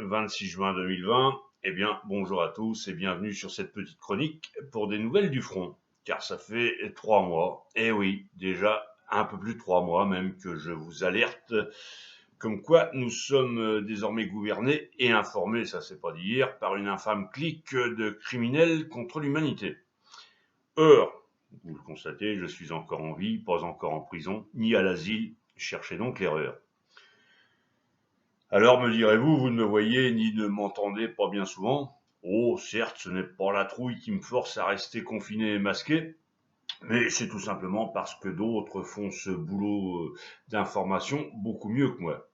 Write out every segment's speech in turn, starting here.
26 juin 2020. Eh bien, bonjour à tous et bienvenue sur cette petite chronique pour des nouvelles du front. Car ça fait 3 mois, et oui, déjà un peu plus de 3 mois même, que je vous alerte comme quoi nous sommes désormais gouvernés et informés, ça c'est pas d'hier, par une infâme clique de criminels contre l'humanité. Or, vous le constatez, je suis encore en vie, pas encore en prison, ni à l'asile, cherchez donc l'erreur. Alors me direz-vous, vous ne me voyez ni ne m'entendez pas bien souvent. Oh, certes, ce n'est pas la trouille qui me force à rester confiné et masqué, mais c'est tout simplement parce que d'autres font ce boulot d'information beaucoup mieux que moi.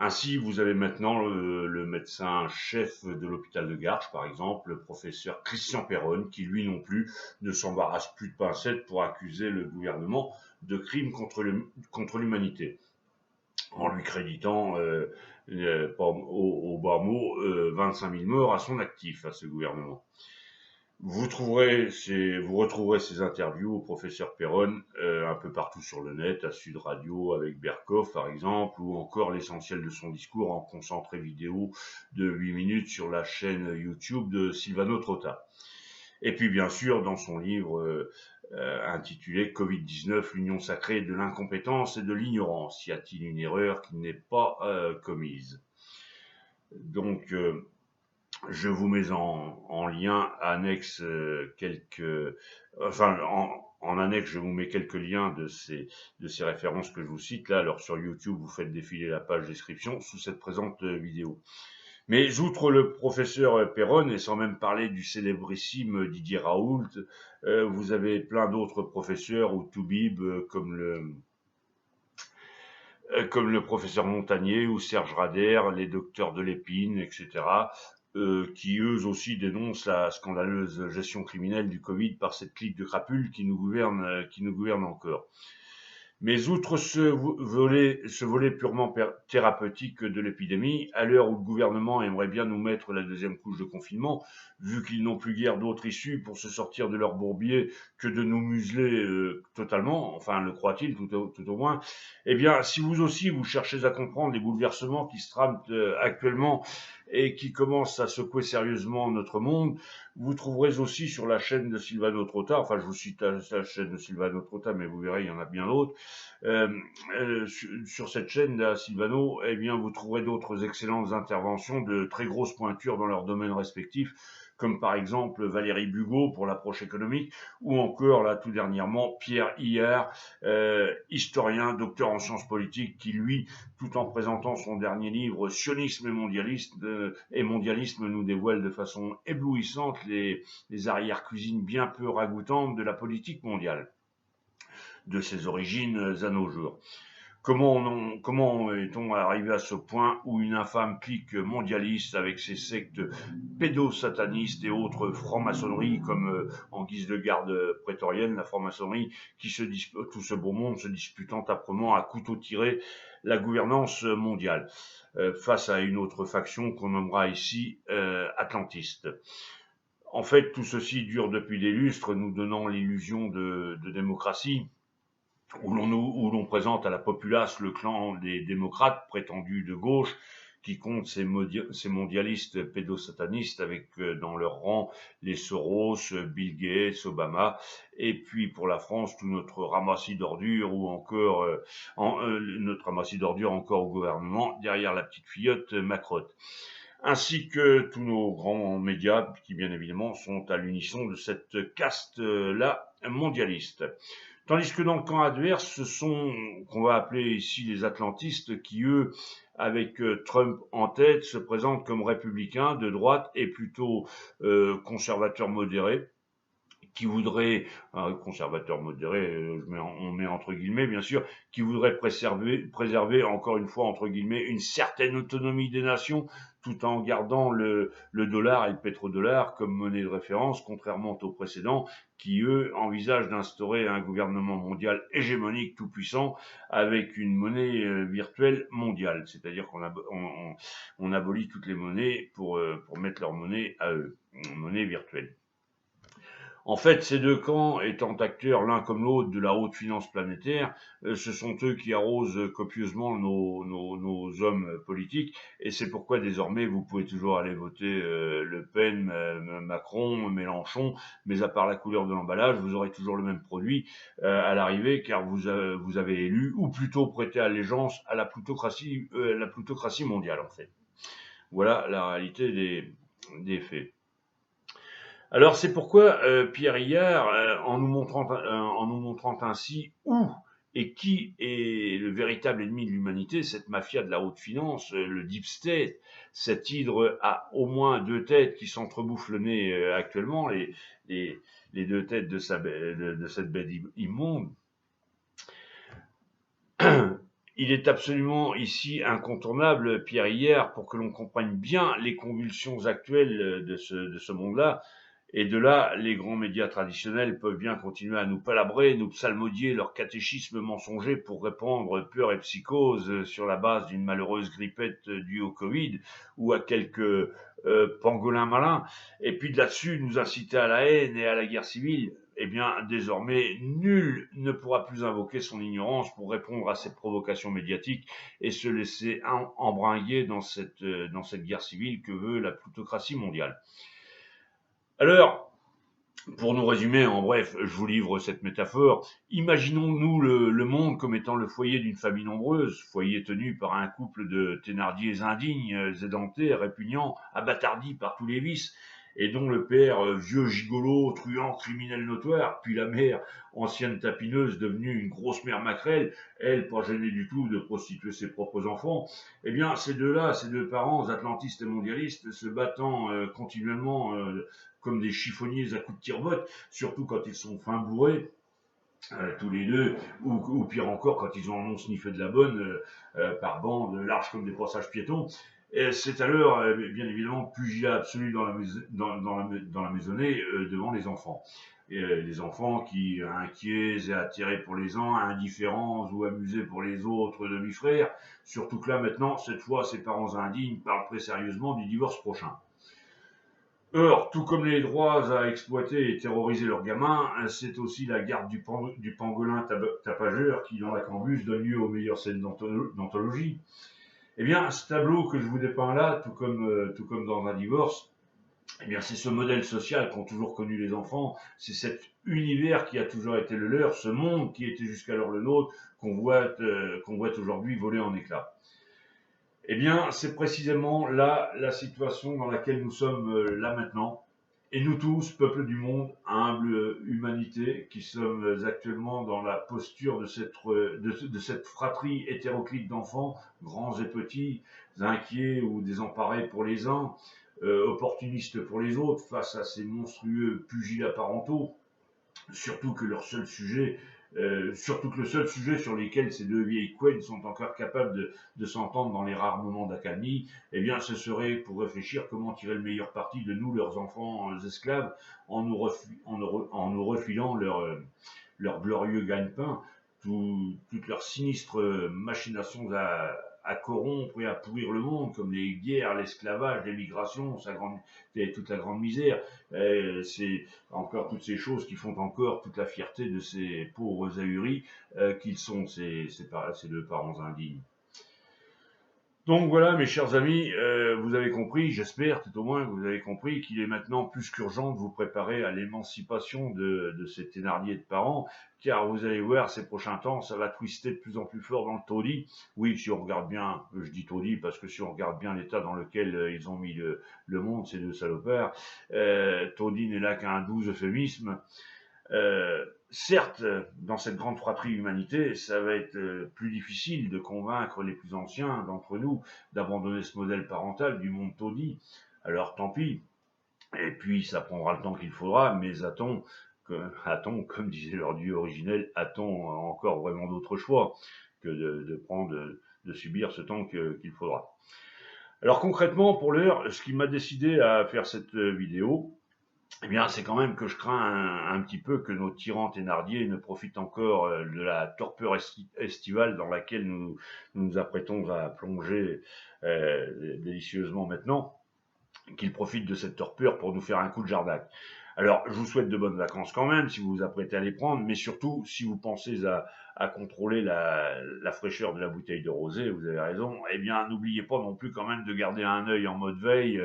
Ainsi, vous avez maintenant le médecin-chef de l'hôpital de Garches, par exemple, le professeur Christian Perron, qui lui non plus ne s'embarrasse plus de pincettes pour accuser le gouvernement de crimes contre l'humanité, en lui créditant, au bas mot, 25 000 morts à son actif, à ce gouvernement. Vous retrouverez ces interviews au professeur Perron un peu partout sur le net, à Sud Radio avec Berkoff par exemple, ou encore l'essentiel de son discours en concentré vidéo de 8 minutes sur la chaîne YouTube de Silvano Trotta. Et puis bien sûr dans son livre intitulé Covid-19, l'union sacrée de l'incompétence et de l'ignorance. Y a-t-il une erreur qui n'est pas commise? Donc je vous mets en lien annexe en annexe, je vous mets quelques liens de ces références que je vous cite là. Alors sur YouTube, vous faites défiler la page description sous cette présente vidéo. Mais outre le professeur Perron, et sans même parler du célébrissime Didier Raoult, vous avez plein d'autres professeurs ou toubibs comme le professeur Montagnier ou Serge Rader, les docteurs de l'Épine, etc., qui eux aussi dénoncent la scandaleuse gestion criminelle du Covid par cette clique de crapules qui nous gouverne encore. Mais outre ce volet purement thérapeutique de l'épidémie, à l'heure où le gouvernement aimerait bien nous mettre la deuxième couche de confinement, vu qu'ils n'ont plus guère d'autre issue pour se sortir de leur bourbier que de nous museler totalement, enfin le croit-il tout au moins, eh bien si vous aussi vous cherchez à comprendre les bouleversements qui se trament actuellement et qui commencent à secouer sérieusement notre monde, vous trouverez aussi sur la chaîne de Silvano Trotta, enfin je vous cite la chaîne de Silvano Trotta, mais vous verrez, il y en a bien d'autres, sur cette chaîne là, Silvano, eh bien, vous trouverez d'autres excellentes interventions de très grosses pointures dans leurs domaines respectifs, comme par exemple Valérie Bugeaud pour l'approche économique, ou encore, là, tout dernièrement, Pierre Hillard, historien, docteur en sciences politiques, qui, lui, tout en présentant son dernier livre, Sionisme et mondialisme, nous dévoile de façon éblouissante les arrière-cuisines bien peu ragoûtantes de la politique mondiale, de ses origines à nos jours. Comment est-on arrivé à ce point où une infâme clique mondialiste avec ses sectes pédosatanistes et autres francs-maçonneries comme en guise de garde prétorienne, la franc-maçonnerie, tout ce beau monde se disputant âprement à couteau tiré la gouvernance mondiale, face à une autre faction qu'on nommera ici atlantiste. En fait, tout ceci dure depuis des lustres, nous donnant l'illusion de démocratie, où l'on présente à la populace le clan des démocrates prétendus de gauche, qui comptent ces mondialistes pédosatanistes avec dans leur rang les Soros, Bill Gates, Obama, et puis pour la France tout notre ramassis d'ordures ou encore notre ramassis d'ordures encore au gouvernement derrière la petite fillotte Macrotte, ainsi que tous nos grands médias qui bien évidemment sont à l'unisson de cette caste-là mondialiste. Tandis que dans le camp adverse, ce sont, qu'on va appeler ici les atlantistes, qui eux, avec Trump en tête, se présentent comme républicains de droite et plutôt conservateurs modérés, qui voudrait, conservateur modéré, on met entre guillemets bien sûr, qui voudrait préserver encore une fois entre guillemets une certaine autonomie des nations, tout en gardant le dollar et le pétrodollar comme monnaie de référence, contrairement aux précédents, qui eux envisagent d'instaurer un gouvernement mondial hégémonique tout puissant avec une monnaie virtuelle mondiale, c'est-à-dire on abolit toutes les monnaies pour mettre leur monnaie à eux, une monnaie virtuelle. En fait, ces deux camps étant acteurs l'un comme l'autre de la haute finance planétaire, ce sont eux qui arrosent copieusement nos hommes politiques, et c'est pourquoi désormais vous pouvez toujours aller voter Le Pen, Macron, Mélenchon, mais à part la couleur de l'emballage, vous aurez toujours le même produit à l'arrivée, car vous avez élu, ou plutôt prêté allégeance à la plutocratie mondiale en fait. Voilà la réalité des faits. Alors c'est pourquoi Pierre Hillard, en nous montrant ainsi où et qui est le véritable ennemi de l'humanité, cette mafia de la haute finance, le deep state, cette hydre à au moins deux têtes qui s'entrebouffent le nez actuellement, les, les deux têtes de cette bête immonde. Il est absolument ici incontournable, Pierre Hillard, pour que l'on comprenne bien les convulsions actuelles de ce monde-là. Et de là, les grands médias traditionnels peuvent bien continuer à nous palabrer, nous psalmodier leur catéchisme mensonger pour répandre peur et psychose sur la base d'une malheureuse grippette due au Covid ou à quelques pangolins malins. Et puis de là-dessus, nous inciter à la haine et à la guerre civile. Eh bien, désormais, nul ne pourra plus invoquer son ignorance pour répondre à cette provocation médiatique et se laisser embringuer dans cette guerre civile que veut la plutocratie mondiale. Alors, pour nous résumer, en bref, je vous livre cette métaphore. Imaginons-nous le monde comme étant le foyer d'une famille nombreuse, foyer tenu par un couple de Thénardiers indignes, édentés, répugnants, abattardis par tous les vices, et dont le père, vieux gigolo, truand, criminel notoire, puis la mère, ancienne tapineuse, devenue une grosse mère maquerelle, elle, pas gênée du tout de prostituer ses propres enfants. Eh bien, ces deux-là, ces deux parents, atlantistes et mondialistes, se battant continuellement comme des chiffonniers à coups de tire-botte, surtout quand ils sont fin bourrés, tous les deux, ou pire encore quand ils en ont sniffé de la bonne, par bandes larges comme des passages piétons. Et c'est alors, bien évidemment, pugilat absolu dans la maisonnée devant les enfants. Et, les enfants qui, inquiets et attirés pour les uns, indifférents ou amusés pour les autres demi-frères, surtout que là maintenant, cette fois, ces parents indignes parlent très sérieusement du divorce prochain. Or, tout comme les droits à exploiter et terroriser leurs gamins, c'est aussi la garde du pangolin tapageur qui, dans la cambuse, donne lieu aux meilleures scènes d'anthologie. Eh bien, ce tableau que je vous dépeins là, tout comme dans un divorce, eh bien, c'est ce modèle social qu'ont toujours connu les enfants, c'est cet univers qui a toujours été le leur, ce monde qui était jusqu'alors le nôtre, qu'on voit aujourd'hui voler en éclats. Eh bien, c'est précisément là la situation dans laquelle nous sommes là maintenant. Et nous tous, peuple du monde, humble humanité, qui sommes actuellement dans la posture de cette fratrie hétéroclite d'enfants, grands et petits, inquiets ou désemparés pour les uns, opportunistes pour les autres, face à ces monstrueux pugilats parentaux, surtout que le seul sujet sur lequel ces deux vieilles couennes sont encore capables de s'entendre dans les rares moments d'accalmie, eh bien, ce serait pour réfléchir comment tirer le meilleur parti de nous, leurs enfants esclaves, en nous refilant leur glorieux gagne-pain, toutes leurs sinistres machinations à corrompre et à pourrir le monde, comme les guerres, l'esclavage, l'émigration, toute la grande misère. C'est encore toutes ces choses qui font encore toute la fierté de ces pauvres ahuris qu'ils sont, ces deux parents indignes. Donc voilà, mes chers amis, vous avez compris, j'espère tout au moins que vous avez compris qu'il est maintenant plus qu'urgent de vous préparer à l'émancipation de ces Thénardier de parents, car vous allez voir, ces prochains temps, ça va twister de plus en plus fort dans le taudis. Oui, si on regarde bien, je dis taudis parce que si on regarde bien l'état dans lequel ils ont mis le monde, ces deux salopards, taudis n'est là qu'un doux euphémisme. Certes, dans cette grande fratrie humanité, ça va être plus difficile de convaincre les plus anciens d'entre nous d'abandonner ce modèle parental du monde taudis. Alors tant pis. Et puis ça prendra le temps qu'il faudra, mais a-t-on, comme disait leur dieu originel, a-t-on encore vraiment d'autre choix que de subir ce temps qu'il faudra. Alors concrètement, pour l'heure, ce qui m'a décidé à faire cette vidéo, eh bien, c'est quand même que je crains un petit peu que nos tyrans Thénardier ne profitent encore de la torpeur estivale dans laquelle nous apprêtons à plonger délicieusement maintenant, qu'ils profitent de cette torpeur pour nous faire un coup de jardac. Alors, je vous souhaite de bonnes vacances quand même, si vous vous apprêtez à les prendre, mais surtout, si vous pensez à contrôler la fraîcheur de la bouteille de rosé, vous avez raison, eh bien, n'oubliez pas non plus quand même de garder un œil en mode veille,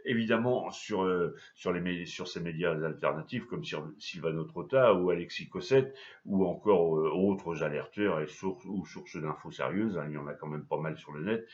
évidemment, sur ces médias alternatifs comme Sylvano Trotta ou Alexis Cossette, ou encore autres alerteurs ou sources d'infos sérieuses, hein, il y en a quand même pas mal sur le net,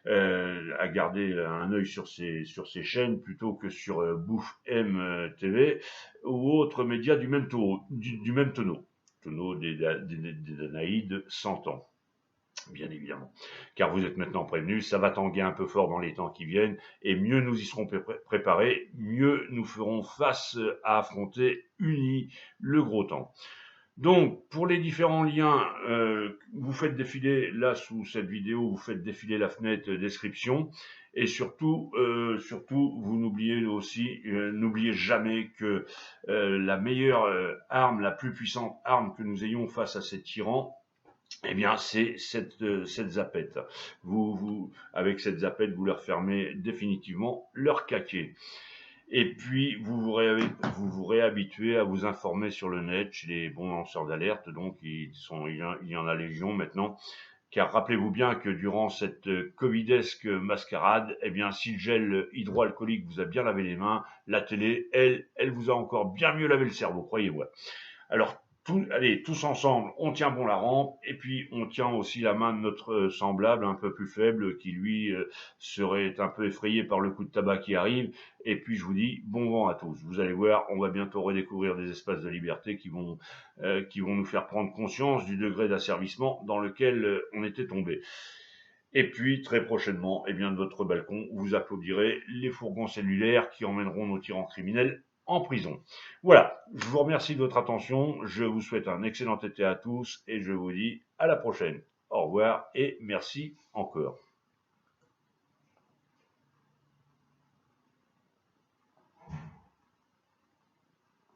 à garder un œil sur ces chaînes plutôt que sur Bouffe M TV ou autres médias du même tonneau des Danaïdes 100 ans, bien évidemment. Car vous êtes maintenant prévenus, ça va tanguer un peu fort dans les temps qui viennent, et mieux nous y serons préparés, mieux nous ferons face à affronter unis le gros temps. Donc, pour les différents liens, vous faites défiler, là, sous cette vidéo, vous faites défiler la fenêtre description. Et surtout, vous n'oubliez jamais que la meilleure arme, la plus puissante arme que nous ayons face à ces tyrans, eh bien, c'est cette zapette. Avec cette zapette, vous leur fermez définitivement leur caquet. Et puis, vous vous réhabituez à vous informer sur le net chez les bons lanceurs d'alerte. Donc, il y en a légion maintenant. Car rappelez-vous bien que durant cette covidesque mascarade, eh bien, si le gel hydroalcoolique vous a bien lavé les mains, la télé, elle vous a encore bien mieux lavé le cerveau, croyez-moi. Alors, allez, tous ensemble, on tient bon la rampe, et puis on tient aussi la main de notre semblable, un peu plus faible, qui lui serait un peu effrayé par le coup de tabac qui arrive. Et puis je vous dis bon vent à tous. Vous allez voir, on va bientôt redécouvrir des espaces de liberté qui vont nous faire prendre conscience du degré d'asservissement dans lequel on était tombé. Et puis, très prochainement, eh bien, de votre balcon, vous applaudirez les fourgons cellulaires qui emmèneront nos tyrans criminels en prison. Voilà, je vous remercie de votre attention, je vous souhaite un excellent été à tous et je vous dis à la prochaine. Au revoir et merci encore.